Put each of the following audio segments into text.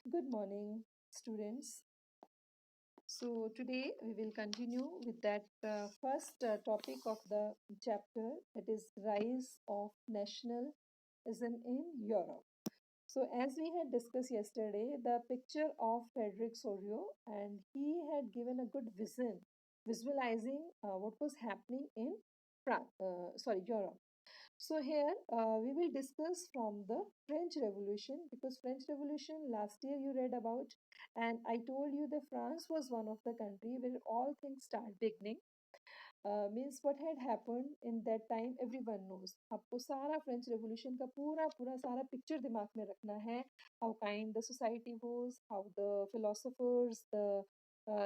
Good morning, students. So, today we will continue with that first topic of the chapter, that is Rise of Nationalism in Europe. So, as we had discussed yesterday, the picture of Frederick Sorio, and he had given a good vision, visualizing what was happening in Europe. So here we will discuss from the French Revolution, because French Revolution last year you read about, and I told you that France was one of the country where all things start beginning. Means what had happened in that time everyone knows. आपको सारा French revolution का पूरा पूरा सारा picture दिमाग में रखना है. How kind the society was, how the philosophers, the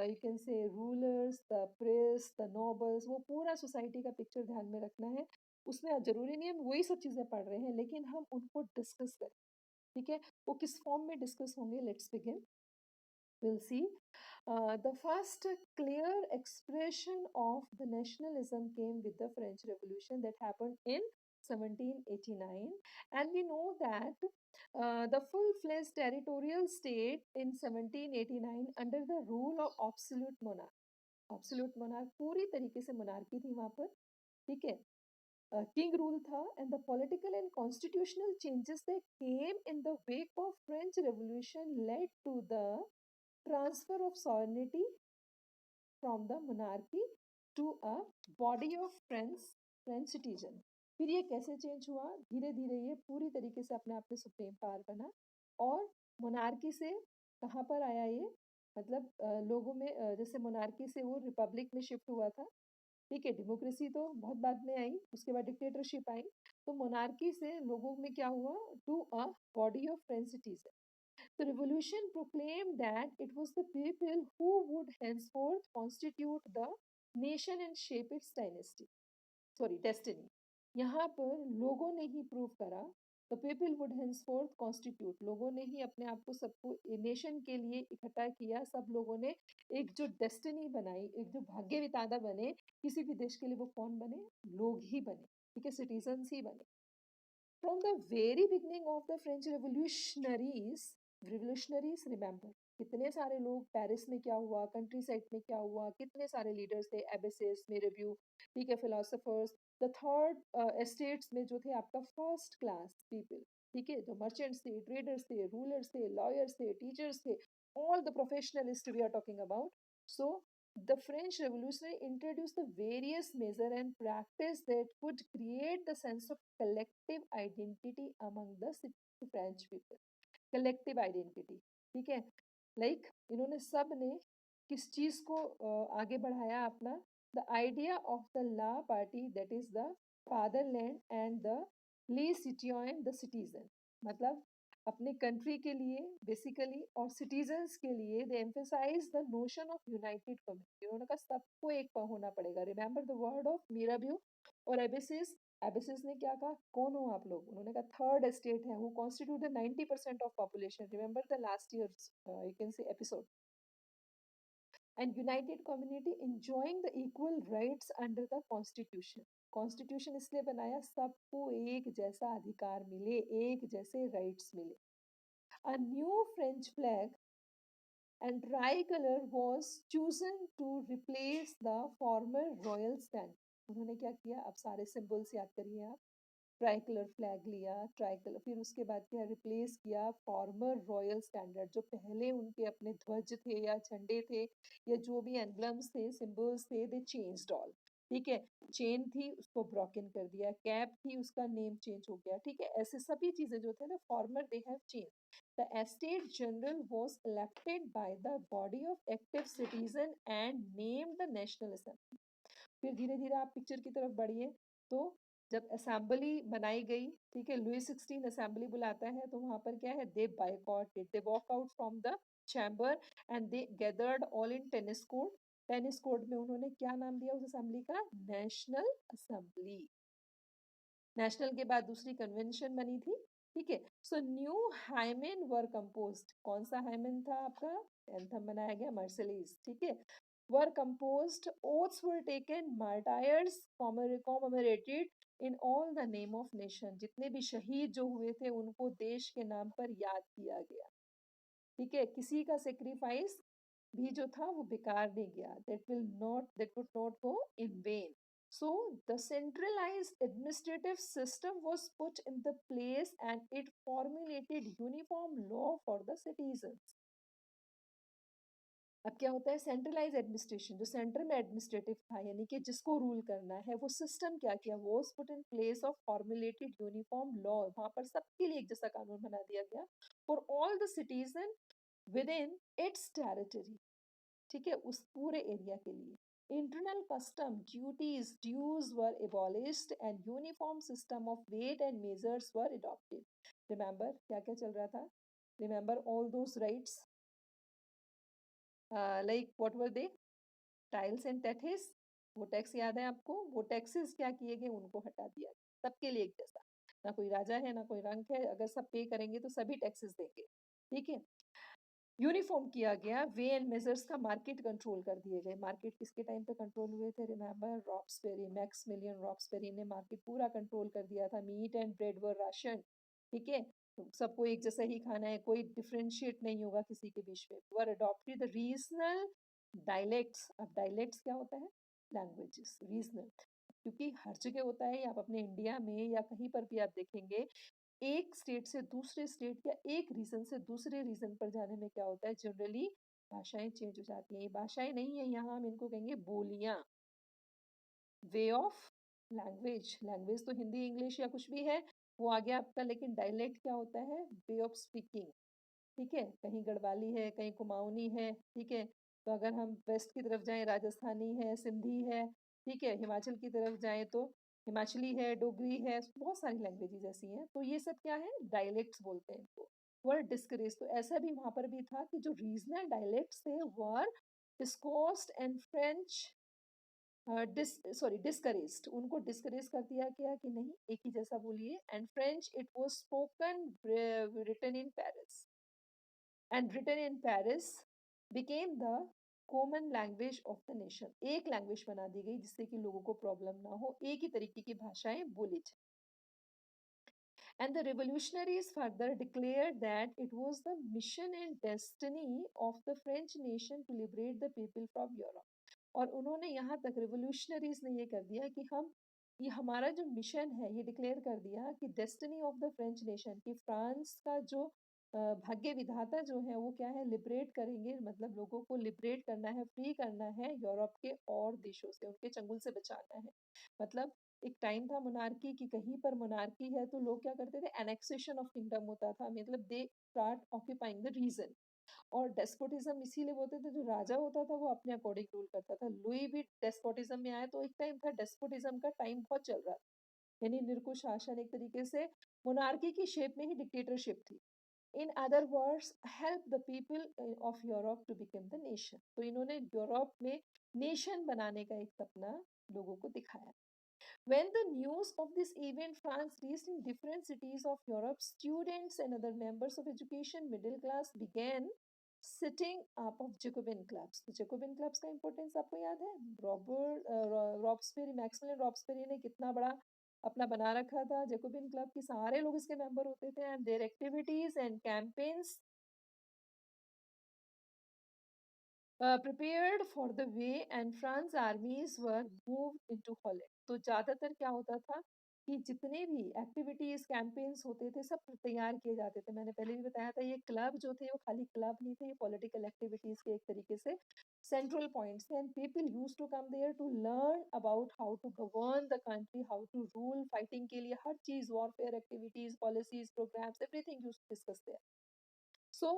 you can say rulers, the priests, the nobles, वो पूरा सोसाइटी का पिक्चर ध्यान में रखना है. उसमें जरूरी नहीं हम वही सब चीजें पढ़ रहे हैं, लेकिन हम उनको डिस्कस करें. ठीक है, वो किस फॉर्म में डिस्कस होंगे, let's begin. We'll see. The first clear expression of the nationalism came with the French Revolution that happened in 1789, and we know that the full-fledged territorial state in 1789 under the rule of absolute monarch. Absolute monarch पूरी तरीके से monarchy थी वहां पर. ठीक है, king rule था, and the political and constitutional changes that came in the wake of French Revolution led to the transfer of sovereignty from the monarchy to a body of French citizen. फिर ये कैसे change हुआ, धीरे धीरे ये पूरी तरीके से अपने आप में सुप्रीम पावर बना, और मोनार्की से कहाँ पर आया ये, मतलब लोगों में जैसे मोनार्की से वो रिपब्लिक में शिफ्ट हुआ था. ठीक है, डेमोक्रेसी तो बहुत बाद में आई, उसके बाद डिक्टेटरशिप आई. तो मोनार्की से लोगों में क्या हुआ, to a body of French citizen. The revolution proclaimed that it was the people who would henceforth constitute the nation and shape its destiny. यहाँ पर लोगों ने ही प्रूव करा, the people would henceforth constitute, लोगों ने ही अपने आप को सबको नेशन के लिए इकट्ठा किया. सब लोगों ने एक जो डेस्टिनी बनाई, एक जो भाग्य विधाता बने किसी भी देश के लिए, वो कौन बने, लोग ही बने. ठीक है, सिटीजन्स ही बने. From the very beginning of the French revolutionaries remember, कितने सारे लोग, पेरिस में क्या हुआ, कंट्री साइड में क्या हुआ, कितने सारे लीडर्स थे, एबेसिस में रिव्यू. ठीक है, फिलोसोफर्स, द थर्ड एस्टेट्स में जो थे आपका फर्स्ट क्लास पीपल. ठीक है, जो मर्चेंट्स थे, ट्रेडर्स थे, रूलर्स थे, लॉयर्स थे, टीचर्स थे, all the professionalists we are talking about. So the French Revolution introduced the various measures and practice that could create the sense of collective identity among the French people. Collective identity. ठीक है, like इन्होंने सब ने किस चीज को आगे बढ़ाया अपना, the idea of the La Party, that is the fatherland, and the les citoyens, the citizen. मतलब अपने कंट्री के लिए बेसिकली, और सिटीजन्स के लिए they emphasize the notion of united community. उन्होंने कहा सबको एक होना पड़ेगा. Remember the word of Mirabeau और एबेसिस. एबेसिस ने क्या कहा, कौन हो आप लोग, उन्होंने कहा थर्ड स्टेट है, who constitute the 90% of population. Remember the last year you can say episode. And United community enjoying the equal rights under the constitution. Constitution इसलिए बनाया सबको एक जैसा अधिकार मिले, एक जैसे राइट्स मिले. A new French flag and tricolor was chosen to replace the former royal standard. उन्होंने क्या किया, अब सारे सिंबल्स याद करिए आप. ट्राइकलर फ्लैग लिया, ट्राइकलर, फिर उसके बाद क्या, रिप्लेस किया फॉर्मर रॉयल स्टैंडर्ड. जो पहले उनके अपने ध्वज थे या झंडे थे या जो भी एम्बलम्स थे, सिंबल्स थे, दे चेंज्ड ऑल. ठीक है, चेन थी उसको ब्रोकन कर दिया, कैप थी उसका नेम चेंज हो गया. ठीक है, ऐसे सभी चीजें जो थे ना, farmer they have change. The Estate General was elected by the body of active citizen and named the National Assembly. फिर धीरे धीरे आप पिक्चर की तरफ बढ़िए, तो जब असेंबली बनाई गई, ठीक है, लुई 16 असेंबली बुलाता है, तो वहां पर क्या है, they boycotted, they walk out from the chamber and they gathered all in tennis court. Tennis court में उन्होंने क्या नाम दिया उस असेंबली का, नेशनल असेंबली. नेशनल के बाद दूसरी कन्वेंशन बनी थी. ठीक है, सो न्यू हाइमेन वर कंपोज्ड. कौन सा हाइमेन था आपका, एंथम बनाया गया, मर्सिडीज. ठीक है, were composed, oaths were taken, martyrs commemorated in all the name of nation. जितने भी शहीद जो हुए थे उनको देश के नाम पर याद किया गया. ठीक है, किसी का सेक्रीफाइस भी जो था वो बेकार नहीं गया, that would not go in vain. So the centralized administrative system was put in the place and it formulated uniform law for the citizens. अब क्या होता है, सेंट्रलाइज एडमिनिस्ट्रेशन, जो सेंटर में एडमिनिस्ट्रेटिव था यानी कि जिसको रूल करना है, वो सिस्टम क्या किया, वो put in place of formulated uniform law, वहां पर सबके लिए एक जैसा कानून बना दिया गया for all the citizen within its territory, ठीक है, उस पूरे एरिया के लिए. Internal custom duties dues were abolished and uniform system of weight and measures were adopted. Remember क्या क्या चल रहा था, remember all those rights, like what were they, tiles and taxes, वो टैक्स याद है आपको, वो टैक्सेस क्या किए गए, उनको हटा दिया, सबके लिए एक जैसा, ना कोई राजा है ना कोई रंक है, अगर सब पे करेंगे तो सभी टैक्सेस देंगे, ठीक है. यूनिफॉर्म किया गया, वे एंड मेजर्स का मार्केट कंट्रोल कर दिए गए. मार्केट किसके टाइम पे कंट्रोल हुए थे, रिमेंबर रॉब्सबेरी, मैक्समिलियन रॉब्सबेरी ने मार्केट पूरा कंट्रोल कर दिया था. Meat and bread were ration, ठीक है, तो सबको एक जैसा ही खाना है, कोई डिफ्रेंशिएट नहीं होगा किसी के बीच में. वर अडॉप्टेड द रीजनल डायलेक्ट्स. अब डायलेक्ट्स क्या होता है, लैंग्वेजेस, रीजनल, क्योंकि हर जगह होता है, आप अपने इंडिया में या कहीं पर भी आप देखेंगे, एक स्टेट से दूसरे स्टेट या एक रीजन से दूसरे रीजन पर जाने में क्या होता है, जनरली भाषाएं चेंज हो जाती हैं. ये भाषाएं नहीं है, यहाँ हम इनको कहेंगे बोलियां, वे ऑफ लैंग्वेज. लैंग्वेज तो हिंदी इंग्लिश या कुछ भी है, वो आ गया आपका, लेकिन डायलेक्ट क्या होता है, वे ऑफ स्पीकिंग, ठीक है. कहीं गढ़वाली है, कहीं कुमाऊनी है, ठीक है, तो अगर हम वेस्ट की तरफ जाएं, राजस्थानी है, सिंधी है, ठीक है, हिमाचल की तरफ जाएं तो हिमाचली है, डोगरी है, बहुत सारी लैंग्वेजेस ऐसी हैं, तो ये सब क्या है, डायलेक्ट्स बोलते हैं इनको. वर्ड डिस्करेज, तो ऐसा भी वहां पर भी था कि जो रीजनल डायलेक्ट्स थे were discoursed and French discouraged, उनको डिस्करेज कर दिया गया कि नहीं एक ही जैसा बोलिए. And French it was spoken written in Paris, and written in Paris became the common language of the nation. एक लैंग्वेज बना दी गई जिससे कि लोगों को प्रॉब्लम ना हो, एक ही तरीके की भाषाएं बोली जाए. And the revolutionaries further declared that it was the mission and destiny of the French nation to liberate the people from Europe. और उन्होंने यहाँ तक रिवोल्यूशनरीज ने ये कर दिया कि हम, ये हमारा जो मिशन है, ये डिक्लेयर कर दिया कि destiny of the French nation, कि फ्रांस का जो भाग्य विधाता जो है वो क्या है, लिबरेट करेंगे, मतलब लोगों को लिबरेट करना है, फ्री करना है यूरोप के और देशों से, उनके चंगुल से बचाना है. मतलब एक टाइम था मोनार्की की, कहीं पर मोनार्की है तो लोग क्या करते थे, एनेक्सेशन ऑफ किंगडम होता था, मतलब they start occupying the region. और डेस्पोटिज्म इसीलिए बोलते थे, जो राजा होता था वो अपने अकॉर्डिंग रूल करता था. लुई भी डेस्पोटिज्म में आया, तो एक टाइम था डेस्पोटिज्म का टाइम बहुत चल रहा था, यानी निरंकुश शासन, एक तरीके से मोनार्की की शेप में ही डिक्टेटरशिप थी. In other words help the people of Europe to become the nation. तो इन्होंने यूरोप में नेशन बनाने का एक सपना लोगों को दिखाया. When the news of this event France reached in different cities of Europe, students and other members of education middle class began setting up of Jacobin clubs. तो Jacobin clubs का importance आपको याद है, रॉब्सबेरी, मैक्समिलियन रॉब्सबेरी ने कितना बड़ा अपना बना रखा था जैकोबिन क्लब की, सारे लोग इसके मेंबर होते थे. And their activities and campaigns prepared for the way and France armies were moved into Holland. तो ज़्यादातर क्या होता था कि जितने भी एक्टिविटीज कैंपेन्स होते थे सब तैयार किए जाते थे. मैंने पहले भी बताया था, ये क्लब जो थे वो खाली क्लब नहीं थे, ये पॉलिटिकल एक्टिविटीज के एक तरीके से सेंट्रल पॉइंट्स थे. And people use to come there to learn about how to govern the country, how to rule, fighting के लिए हर चीज, warfare activities, policies, programmes, everything use to discuss there. So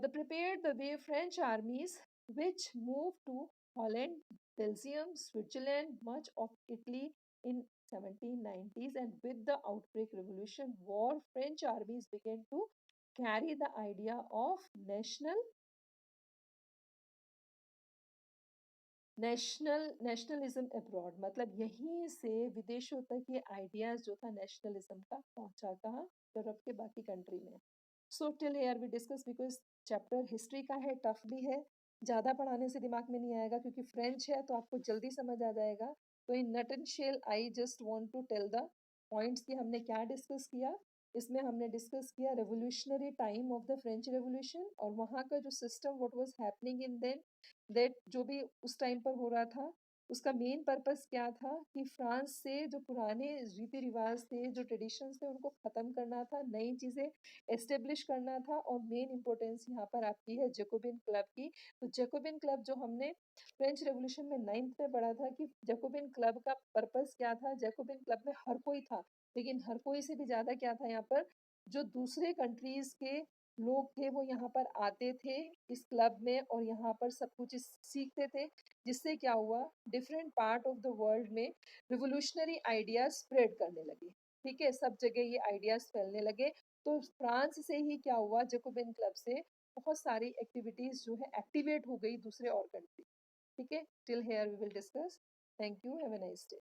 they prepared the way French armies, which moved to Holland, Belgium, Switzerland, much of Italy in 1790s. And with the outbreak revolution war, French armies began to carry the idea of nationalism abroad. मतलब यहीं से विदेशों तक ये ideas जो था nationalism का पहुंचा, कहाँ, यूरोप के बाकी कंट्री में. So till here we discuss, because chapter history का है, टफ भी है, ज़्यादा पढ़ाने से दिमाग में नहीं आएगा, क्योंकि फ्रेंच है तो आपको जल्दी समझ आ जाएगा. तो in nut and shell I just want to tell the points कि हमने क्या डिस्कस किया. इसमें हमने डिस्कस किया revolutionary time of the French revolution और वहाँ का जो system what was happening in then that जो भी उस टाइम पर हो रहा था उसका मेन पर्पस क्या था कि फ्रांस से जो पुराने रीति रिवाज थे जो ट्रेडिशंस थे उनको ख़त्म करना था, नई चीज़ें एस्टेब्लिश करना था और मेन इंपॉर्टेंस यहाँ पर आपकी है जैकोबिन क्लब की। तो जैकोबिन क्लब जो हमने फ्रेंच रेवोल्यूशन में 9th में पढ़ा था कि जैकोबिन क्लब का पर्पस क्या था। जैकोबिन क्लब में हर कोई था, लेकिन हर कोई से भी ज़्यादा क्या था यहाँ पर, जो दूसरे कंट्रीज़ के लोग थे वो यहाँ पर आते थे इस क्लब में और यहाँ पर सब कुछ सीखते थे, जिससे क्या हुआ different part of the world में रिवोल्यूशनरी आइडियाज स्प्रेड करने लगे। ठीक है, सब जगह ये आइडियाज फैलने लगे। तो फ्रांस से ही क्या हुआ, जैकोबिन क्लब से बहुत सारी एक्टिविटीज जो है एक्टिवेट हो गई दूसरे और कंट्री। ठीक है, till here we will discuss. Thank you, have a nice day.